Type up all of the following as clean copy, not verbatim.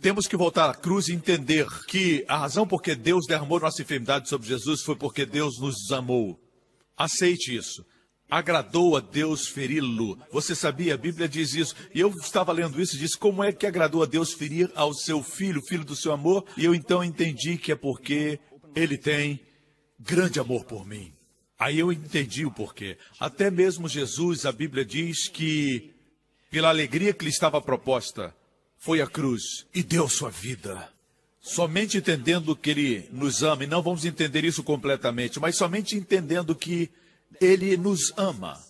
Temos que voltar à cruz e entender que a razão por que Deus derramou nossa enfermidade sobre Jesus foi porque Deus nos amou. Aceite isso. Agradou a Deus feri-lo. Você sabia? A Bíblia diz isso. E eu estava lendo isso e disse, como é que agradou a Deus ferir ao seu filho, filho do seu amor? E eu então entendi que é porque ele tem grande amor por mim. Aí eu entendi o porquê. Até mesmo Jesus, a Bíblia diz que, pela alegria que lhe estava proposta, foi à cruz e deu sua vida. Somente entendendo que ele nos ama, e não vamos entender isso completamente, mas somente entendendo que ele nos ama,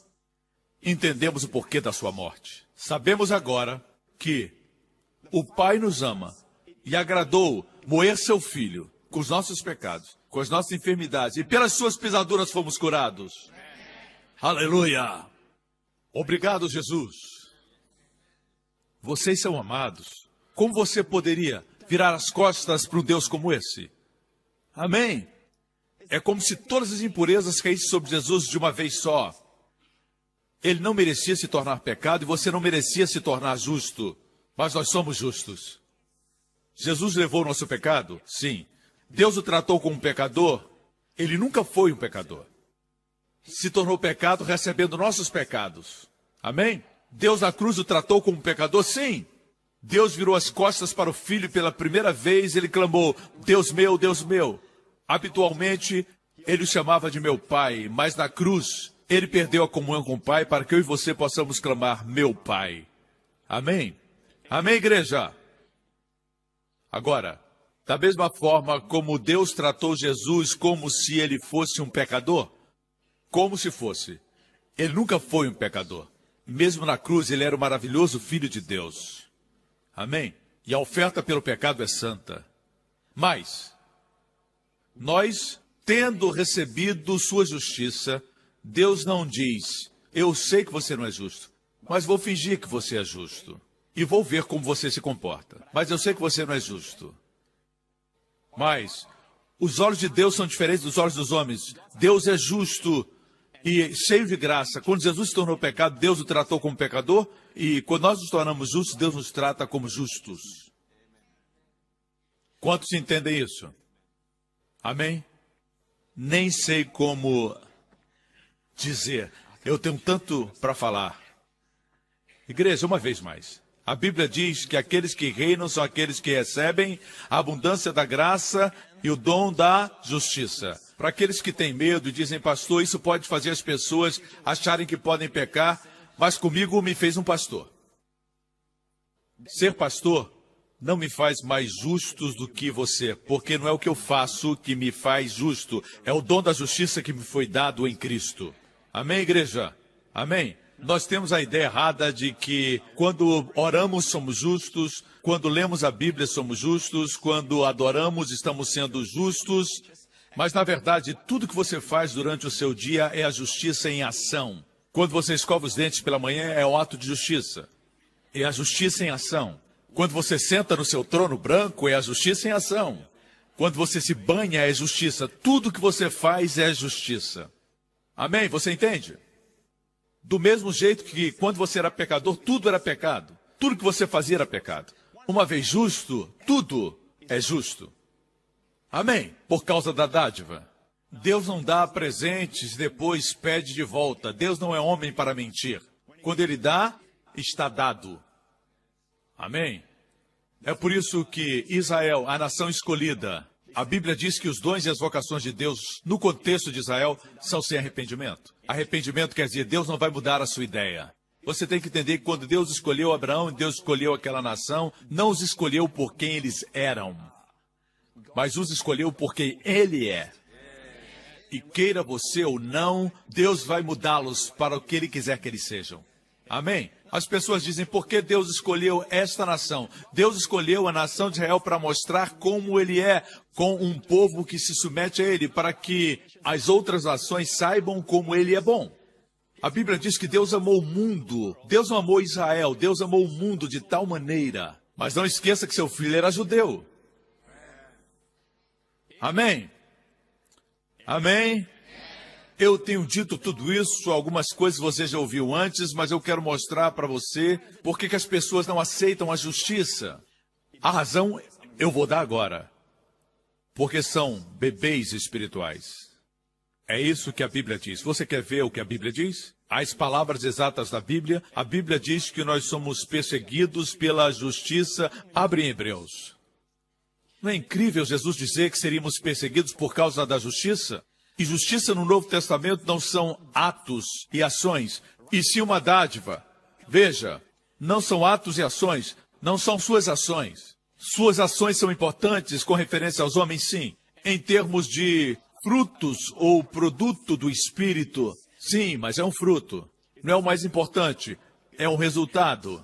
entendemos o porquê da sua morte. Sabemos agora que o Pai nos ama e agradou moer seu Filho com os nossos pecados, com as nossas enfermidades, e pelas suas pisaduras fomos curados. Aleluia! Obrigado, Jesus. Vocês são amados. Como você poderia virar as costas para um Deus como esse? Amém? É como se todas as impurezas caíssem sobre Jesus de uma vez só. Ele não merecia se tornar pecado e você não merecia se tornar justo. Mas nós somos justos. Jesus levou o nosso pecado? Sim. Deus o tratou como um pecador? Ele nunca foi um pecador. Se tornou pecado recebendo nossos pecados. Amém? Deus na cruz o tratou como um pecador? Sim. Deus virou as costas para o Filho pela primeira vez, ele clamou, Deus meu, Deus meu. Habitualmente, ele o chamava de meu Pai, mas na cruz, ele perdeu a comunhão com o Pai para que eu e você possamos clamar, meu Pai. Amém? Amém, igreja? Agora, da mesma forma como Deus tratou Jesus como se ele fosse um pecador, como se fosse, ele nunca foi um pecador. Mesmo na cruz, ele era o maravilhoso Filho de Deus. Amém? E a oferta pelo pecado é santa. Mas nós, tendo recebido sua justiça, Deus não diz, eu sei que você não é justo, mas vou fingir que você é justo. E vou ver como você se comporta. Mas eu sei que você não é justo. Mas os olhos de Deus são diferentes dos olhos dos homens. Deus é justo e cheio de graça. Quando Jesus se tornou pecado, Deus o tratou como pecador. E quando nós nos tornamos justos, Deus nos trata como justos. Quantos entendem isso? Amém? Nem sei como dizer. Eu tenho tanto para falar. Igreja, uma vez mais. A Bíblia diz que aqueles que reinam são aqueles que recebem a abundância da graça e o dom da justiça. Para aqueles que têm medo e dizem, pastor, isso pode fazer as pessoas acharem que podem pecar, mas comigo me fez um pastor. Ser pastor não me faz mais justos do que você, porque não é o que eu faço que me faz justo, é o dom da justiça que me foi dado em Cristo. Amém, igreja? Amém? Nós temos a ideia errada de que quando oramos somos justos, quando lemos a Bíblia somos justos, quando adoramos estamos sendo justos, mas na verdade tudo que você faz durante o seu dia é a justiça em ação. Quando você escova os dentes pela manhã é um ato de justiça, é a justiça em ação. Quando você senta no seu trono branco, é a justiça em ação. Quando você se banha, é justiça. Tudo que você faz é justiça. Amém? Você entende? Do mesmo jeito que quando você era pecador, tudo era pecado. Tudo que você fazia era pecado. Uma vez justo, tudo é justo. Amém? Por causa da dádiva. Deus não dá presentes e depois pede de volta. Deus não é homem para mentir. Quando ele dá, está dado. Amém? É por isso que Israel, a nação escolhida, a Bíblia diz que os dons e as vocações de Deus, no contexto de Israel, são sem arrependimento. Arrependimento quer dizer, Deus não vai mudar a sua ideia. Você tem que entender que quando Deus escolheu Abraão e Deus escolheu aquela nação, não os escolheu por quem eles eram, mas os escolheu por quem Ele é. E queira você ou não, Deus vai mudá-los para o que Ele quiser que eles sejam. Amém? As pessoas dizem, por que Deus escolheu esta nação? Deus escolheu a nação de Israel para mostrar como Ele é, com um povo que se submete a Ele, para que as outras nações saibam como Ele é bom. A Bíblia diz que Deus amou o mundo. Deus não amou Israel, Deus amou o mundo de tal maneira. Mas não esqueça que seu filho era judeu. Amém? Amém? Eu tenho dito tudo isso, algumas coisas você já ouviu antes, mas eu quero mostrar para você por que as pessoas não aceitam a justiça. A razão eu vou dar agora. Porque são bebês espirituais. É isso que a Bíblia diz. Você quer ver o que a Bíblia diz? As palavras exatas da Bíblia. A Bíblia diz que nós somos perseguidos pela justiça. Abre em Hebreus. Não é incrível Jesus dizer que seríamos perseguidos por causa da justiça? E justiça no Novo Testamento não são atos e ações, e sim uma dádiva. Veja, não são atos e ações, não são suas ações. Suas ações são importantes com referência aos homens, sim. Em termos de frutos ou produto do Espírito, sim, mas é um fruto. Não é o mais importante, é um resultado.